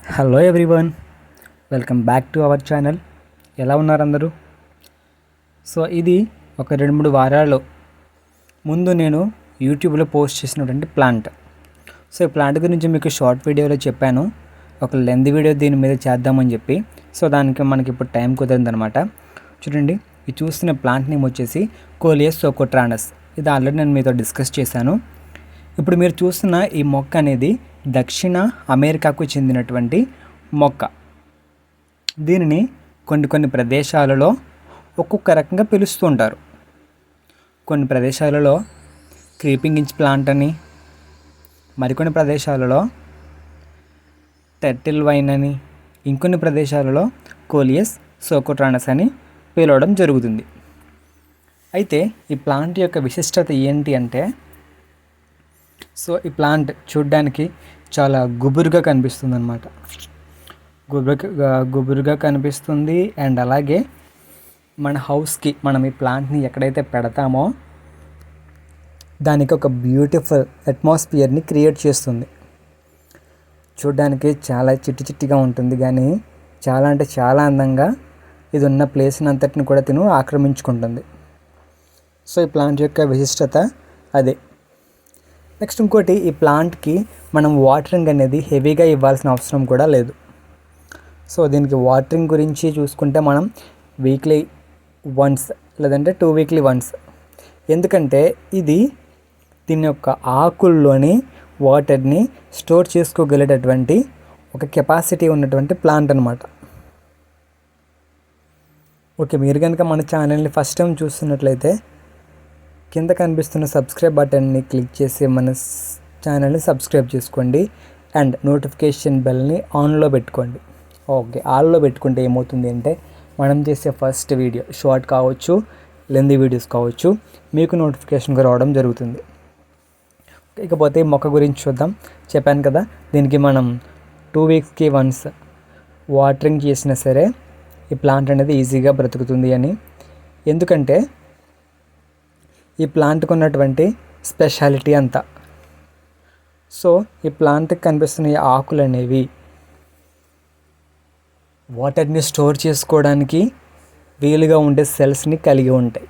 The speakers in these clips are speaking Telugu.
Hello everyone, welcome back to our channel. ఎలా ఉన్నారు అందరూ? సో ఇది ఒక 2-3 వారాల ముందు నేను యూట్యూబ్లో పోస్ట్ చేసినటువంటి ప్లాంట్. సో ఈ ప్లాంట్ గురించి మీకు షార్ట్ వీడియోలో చెప్పాను, ఒక లెంత్ వీడియో దీని మీద చేద్దామని చెప్పి. సో దానికి మనకి ఇప్పుడు టైం కుదరదనమాట. చూడండి, ఇది చూస్తున్న ప్లాంట్ నేమ్ వచ్చేసి కోలియస్ సోకోట్రానస్. ఇది ఆల్రెడీ నేను మీతో డిస్కస్ చేశాను. ఇప్పుడు మీరు చూస్తున్న ఈ మొక్క అనేది దక్షిణ అమెరికాకు చెందినటువంటి మొక్క. దీనిని కొన్ని ప్రదేశాలలో ఒక్కొక్క రకంగా పిలుస్తూ ఉంటారు. కొన్ని ప్రదేశాలలో క్రీపింగ్ ఇంచ్ ప్లాంట్ అని, మరికొన్ని ప్రదేశాలలో టర్టిల్ వైన్ అని, ఇంకొన్ని ప్రదేశాలలో కోలియస్ సోకోట్రానస్ అని పిలవడం జరుగుతుంది. అయితే ఈ ప్లాంట్ యొక్క విశిష్టత ఏంటి అంటే, సో ఈ ప్లాంట్ చూడ్డానికి చాలా గుబురుగా కనిపిస్తుంది అనమాట. గుబురుగా కనిపిస్తుంది. అండ్ అలాగే మన హౌస్కి మనం ఈ ప్లాంట్ని ఎక్కడైతే పెడతామో దానికి ఒక బ్యూటిఫుల్ అట్మాస్ఫియర్ని క్రియేట్ చేస్తుంది. చూడ్డానికి చాలా చిట్టిగా ఉంటుంది, కానీ చాలా అంటే చాలా అందంగా ఇది ఉన్న ప్లేస్ని అంతటిని కూడా ఆక్రమించుకుంటుంది. సో ఈ ప్లాంట్ యొక్క విశిష్టత అదే. నెక్స్ట్ ఇంకోటి, ఈ ప్లాంట్కి మనం వాటరింగ్ అనేది హెవీగా ఇవ్వాల్సిన అవసరం కూడా లేదు. సో దీనికి వాటరింగ్ గురించి చూసుకుంటే మనం వీక్లీ వన్స్ లేదంటే 2 వీక్లీ వన్స్. ఎందుకంటే ఇది దీని యొక్క ఆకుల్లోని వాటర్ని స్టోర్ చేసుకోగలిగేటటువంటి ఒక కెపాసిటీ ఉన్నటువంటి ప్లాంట్ అనమాట. ఓకే, మీరు కనుక మన ఛానల్ని ఫస్ట్ టైం చూస్తున్నట్లయితే కింద కనిపిస్తున్న సబ్స్క్రైబ్ బటన్ని క్లిక్ చేసి మన ఛానల్ని సబ్స్క్రైబ్ చేసుకోండి. అండ్ నోటిఫికేషన్ బెల్ని ఆన్లో పెట్టుకోండి. ఓకే, ఆన్లో పెట్టుకుంటే ఏమవుతుంది అంటే మనం చేసే ఫస్ట్ వీడియో షార్ట్ కావచ్చు, లెంతీ వీడియోస్ కావచ్చు, మీకు నోటిఫికేషన్గా రావడం జరుగుతుంది. ఇకపోతే ఈ మొక్క గురించి చూద్దాం. చెప్పాను కదా, దీనికి మనం 2 వీక్స్కి వన్స్ వాటరింగ్ చేసినా సరే ఈ ప్లాంట్ అనేది ఈజీగా బ్రతుకుతుంది అని. ఎందుకంటే ఈ ప్లాంట్కి ఉన్నటువంటి స్పెషాలిటీ అంతా. సో ఈ ప్లాంట్కి కనిపిస్తున్న ఈ ఆకులు అనేవి వాటర్ని స్టోర్ చేసుకోవడానికి వీలుగా ఉండే సెల్స్ని కలిగి ఉంటాయి.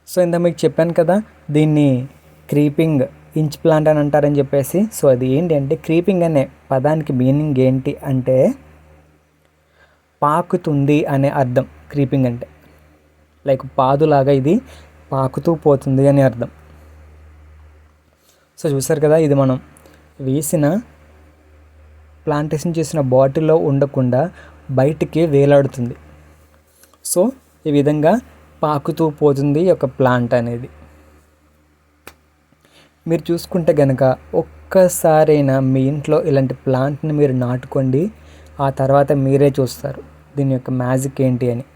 సో ఇంత మీకు చెప్పాను కదా, దీన్ని క్రీపింగ్ ఇంచ్ ప్లాంట్ అని అంటారని చెప్పేసి. సో అది ఏంటి అంటే, క్రీపింగ్ అనే పదానికి మీనింగ్ ఏంటి అంటే పాకుతుంది అనే అర్థం. క్రీపింగ్ అంటే లైక్ పాదులాగా ఇది పాకుతూ పోతుంది అని అర్థం. సో చూసారు కదా, ఇది మనం వేసిన ప్లాంటేషన్ చేసిన బాటిల్లో ఉండకుండా బయటికి వేలాడుతుంది. సో ఈ విధంగా పాకుతూ పోతుంది ఒక ప్లాంట్ అనేది. మీరు చూసుకుంటే కనుక ఒక్కసారైనా మీ ఇంట్లో ఇలాంటి ప్లాంట్ని మీరు నాటుకోండి, ఆ తర్వాత మీరే చూస్తారు దీని యొక్క మ్యాజిక్ ఏంటి అని.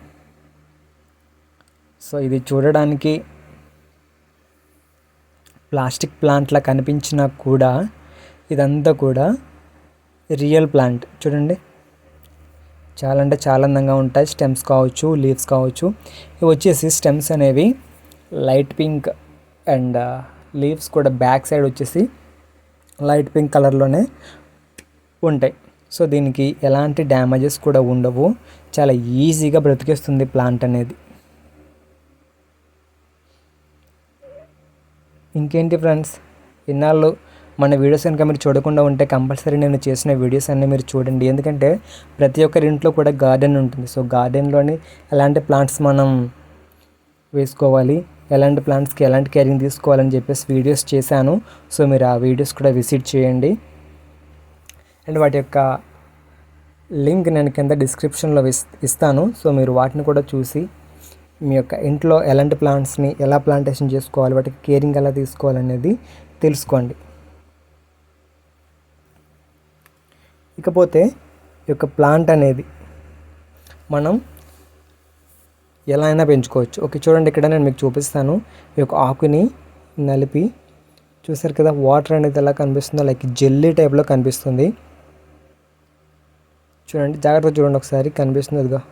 సో ఇది చూడడానికి ప్లాస్టిక్ ప్లాంట్లా కనిపించినా కూడా ఇదంతా కూడా రియల్ ప్లాంట్. చూడండి, చాలా అంటే చాలా అందంగా ఉంటాయి. స్టెమ్స్ కావచ్చు, లీవ్స్ కావచ్చు. ఇవి వచ్చేసి స్టెమ్స్ అనేవి లైట్ పింక్ అండ్ లీవ్స్ కూడా బ్యాక్ సైడ్ వచ్చేసి లైట్ పింక్ కలర్లోనే ఉంటాయి. సో దీనికి ఎలాంటి డ్యామేజెస్ కూడా ఉండవు, చాలా ఈజీగా బ్రతికేస్తుంది ప్లాంట్ అనేది. ఇంకేంటి ఫ్రెండ్స్, ఇన్నాళ్ళు మన వీడియోస్ కనుక మీరు చూడకుండా ఉంటే కంపల్సరీ నేను చేసిన వీడియోస్ అన్నీ మీరు చూడండి. ఎందుకంటే ప్రతి ఒక్కరి ఇంట్లో కూడా గార్డెన్ ఉంటుంది. సో గార్డెన్లోని ఎలాంటి ప్లాంట్స్ మనం వేసుకోవాలి, ఎలాంటి ప్లాంట్స్కి ఎలాంటి కేరింగ్ తీసుకోవాలని చెప్పేసి వీడియోస్ చేశాను. సో మీరు ఆ వీడియోస్ కూడా విజిట్ చేయండి. అండ్ వాటి యొక్క లింక్ నేను కింద డిస్క్రిప్షన్లో ఇస్తాను. సో మీరు వాటిని కూడా చూసి మీ యొక్క ఇంట్లో ఎలాంటి ప్లాంట్స్ని ఎలా ప్లాంటేషన్ చేసుకోవాలి, వాటికి కేరింగ్ ఎలా తీసుకోవాలనేది తెలుసుకోండి. ఇకపోతే ఈ యొక్క ప్లాంట్ అనేది మనం ఎలా అయినా పెంచుకోవచ్చు. ఓకే, చూడండి, ఇక్కడ నేను మీకు చూపిస్తాను. ఈ యొక్క ఆకుని నలిపి చూసారు కదా, వాటర్ అనేది ఎలా కనిపిస్తుందో లైక్ జెల్లీ టైప్లో కనిపిస్తుంది. చూడండి, జాగ్రత్తగా చూడండి ఒకసారి, కనిపిస్తుంది అదిగా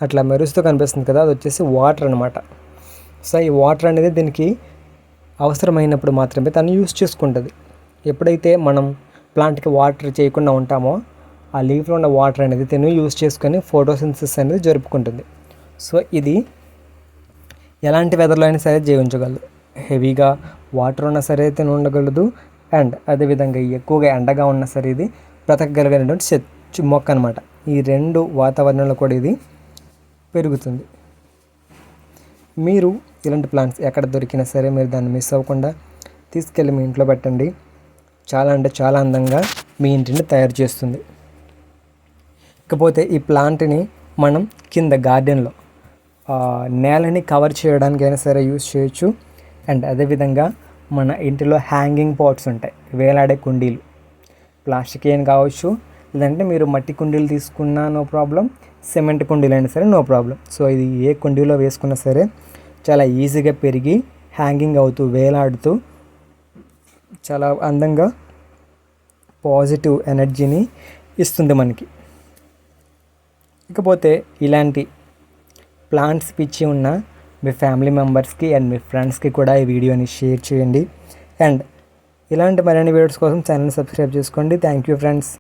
అట్లా మెరుస్తూ కనిపిస్తుంది కదా, అది వచ్చేసి వాటర్ అనమాట. సో ఈ వాటర్ అనేది దీనికి అవసరమైనప్పుడు మాత్రమే తను యూస్ చేసుకుంటుంది. ఎప్పుడైతే మనం ప్లాంట్కి వాటర్ చేయకుండా ఉంటామో ఆ లీఫ్లో ఉన్న వాటర్ అనేది తిను యూజ్ చేసుకొని ఫోటోసింథసిస్ అనేది జరుపుకుంటుంది. సో ఇది ఎలాంటి వెదర్లో అయినా సరే జీవించగలదు. హెవీగా వాటర్ ఉన్నా సరే తిను ఉండగలదు, అండ్ అదేవిధంగా ఎక్కువగా ఎండగా ఉన్నా సరే ఇది బ్రతకగలిగినటువంటి మొక్క అనమాట. ఈ రెండు వాతావరణంలో కూడా ఇది పెరుగుతుంది. మీరు ఇలాంటి ప్లాంట్స్ ఎక్కడ దొరికినా సరే మీరు దాన్ని మిస్ అవ్వకుండా తీసుకెళ్ళి మీ ఇంట్లో పెట్టండి. చాలా అంటే చాలా అందంగా మీ ఇంటిని తయారు చేస్తుంది. ఇకపోతే ఈ ప్లాంట్ని మనం కింద గార్డెన్లో నేలని కవర్ చేయడానికైనా సరే యూజ్ చేయొచ్చు. అండ్ అదేవిధంగా మన ఇంటిలో హ్యాంగింగ్ పాట్స్ ఉంటాయి, వేలాడే కుండీలు, ప్లాస్టిక్ ఏం కావచ్చు, లేదంటే మీరు మట్టి కుండీలు తీసుకున్నా నో ప్రాబ్లం, సిమెంట్ కుండీలు అయినా సరే నో ప్రాబ్లం. సో ఇది ఏ కుండీలో వేసుకున్నా సరే చాలా ఈజీగా పెరిగి హ్యాంగింగ్ అవుతూ వేలాడుతూ చాలా అందంగా పాజిటివ్ ఎనర్జీని ఇస్తుంది మనకి. ఇకపోతే ఇలాంటి ప్లాంట్స్ పిచ్చి ఉన్న మీ ఫ్యామిలీ మెంబర్స్కి అండ్ మీ ఫ్రెండ్స్కి కూడా ఈ వీడియోని షేర్ చేయండి. అండ్ ఇలాంటి మరిన్ని వీడియోస్ కోసం ఛానల్ని సబ్స్క్రైబ్ చేసుకోండి. Thank you friends.